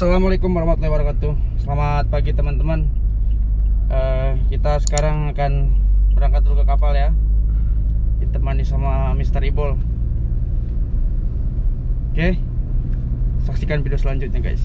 Assalamualaikum warahmatullahi wabarakatuh. Selamat pagi teman-teman. Kita sekarang akan berangkat dulu ke kapal ya. Ditemani sama Mr. Ibol. Oke, saksikan video selanjutnya guys.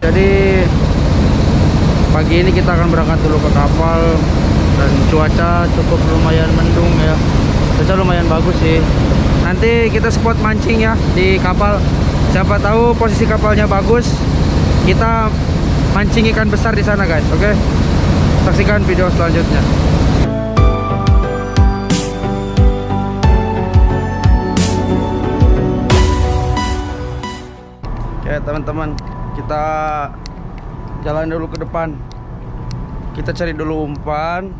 Jadi pagi ini kita akan berangkat dulu ke kapal dan cuaca cukup lumayan mendung ya. Cuaca lumayan bagus sih. Nanti kita spot mancing ya di kapal. Siapa tahu posisi kapalnya bagus, kita mancing ikan besar di sana guys. Oke, saksikan video selanjutnya. Oke teman-teman, kita jalan dulu ke depan. Kita cari dulu umpan,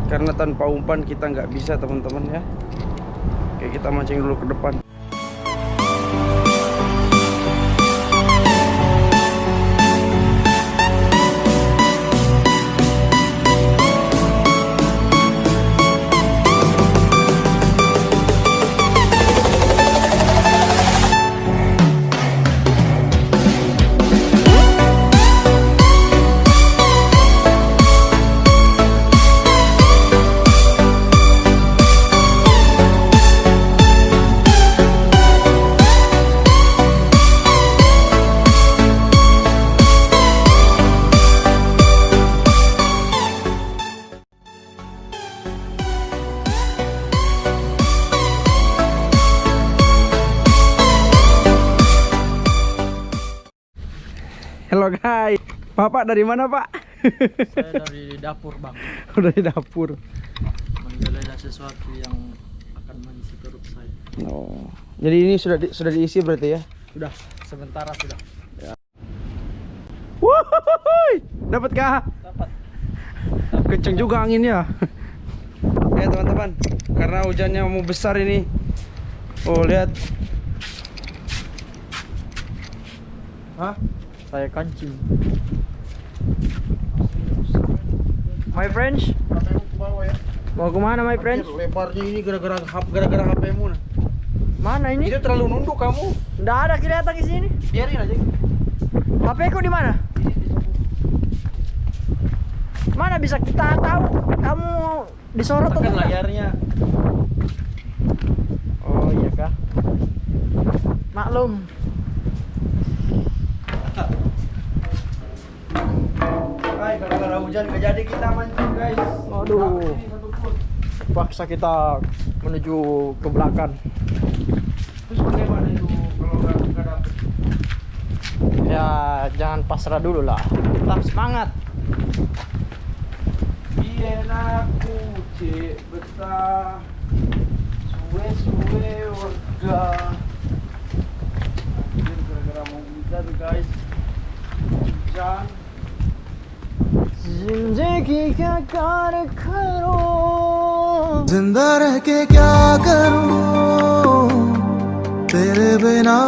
karena tanpa umpan kita nggak bisa teman-teman ya. Oke, kita mancing dulu ke depan. Halo guys, Bapak dari mana Pak? Saya dari dapur bang. Dari dapur. Menggeledah sesuatu yang akan mengisi perut saya. Oh, jadi ini sudah diisi berarti ya? Sudah, sementara sudah. Wuhuy, dapat kah? Dapat. Kenceng juga anginnya. Oke teman-teman, karena hujannya mau besar ini. Oh lihat. Hah? Saya kancing. My friends, mau kemana my friends? Lebarnya ini gara-gara HP-mu nah. Mana ini? Itu terlalu nunduk kamu. Nggak ada kelihatan di sini. Biarin aja. HP ku di mana? Mana bisa kita tahu kamu disorot atau Tekan enggak? layarnya. Oh iya kah? Maklum. Hai, gara-gara hujan gak jadi kita mancing guys. Aduh. Paksa kita menuju ke belakang. Terus bagaimana itu kalau nggak dapet? Ya jangan pasrah dulu lah. Tetap semangat. Bien aku cek betah suwe-suwe warga. Anjir, gara-gara mau hujan guys. Hujan. जिंदगी क्या कार करो जिंदा रह के क्या करूं तेरे बिना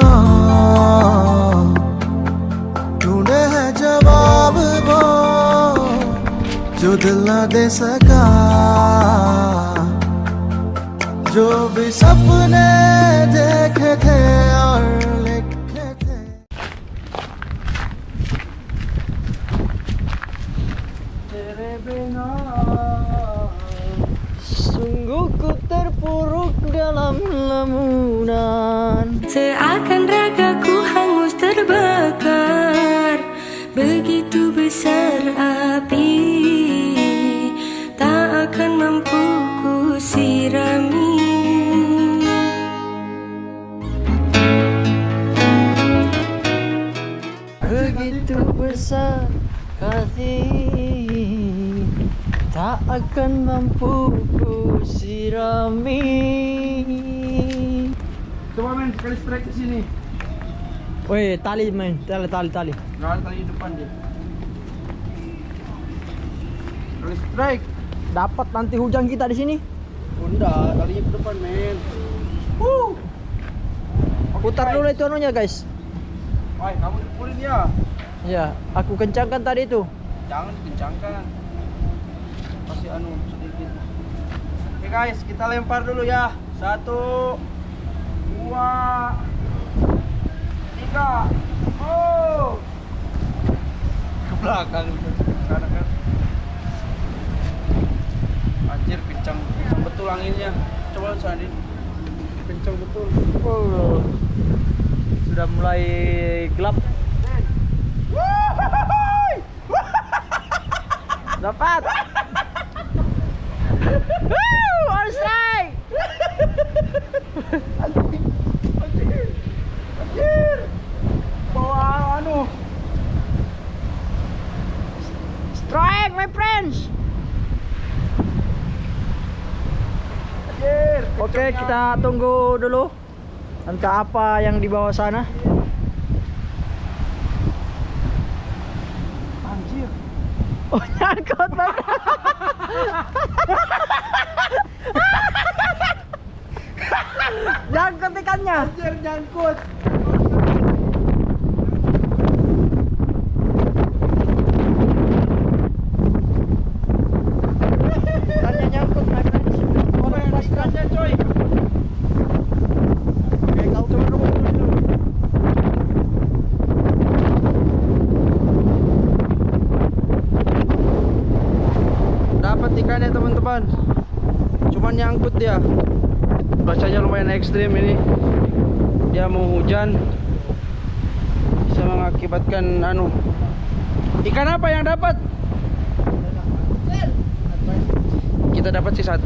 ढूंढे हैं जवाब वो जो दिल ना दे सका जो भी सपने देखे थे और लिखे थे. Sungguh ku terpuruk dalam lamunan. Seakan ragaku hangus terbakar, begitu besar api, tak akan mampu ku sirami. Begitu besar rasa kasih tak akan mampu ku sirami. Coba men, sekali strike ke sini. Woi, tali main, tali. Nggak ada tali depan dia. Sekali strike. Dapat nanti hujan kita di sini. Enggak, talinya ke depan men. Putar dulu itu anunya guys. Woi, kamu pukulin ya. Ya, aku kencangkan tadi itu. Jangan dikencangkan. Masih anu sedikit. Oke guys, kita lempar dulu ya. 1 2 3. Oh. Ke belakang sana kan. Anjir, kencang betul anginnya. Coba Sandi. Kencang betul. Oh, sudah mulai gelap. Dapat. On strike. Anjir. Bawa anu. Strike, my friends. Anjir. Oke, kita tunggu dulu. Entah apa yang di bawah sana. Anjir. Oh, nyangkut, Bang. Nyangkut ikannya. Anjir, nyangkut. Ikannya nyangkut, my friends. Oh, ikannya coy. Oke, kau turun dulu. Dapat ikannya teman-teman. Cuman nyangkut dia. Cuacanya lumayan ekstrim ini. Dia mau hujan. Bisa mengakibatkan anu. Ikan apa yang dapat? Kita dapat sih 1.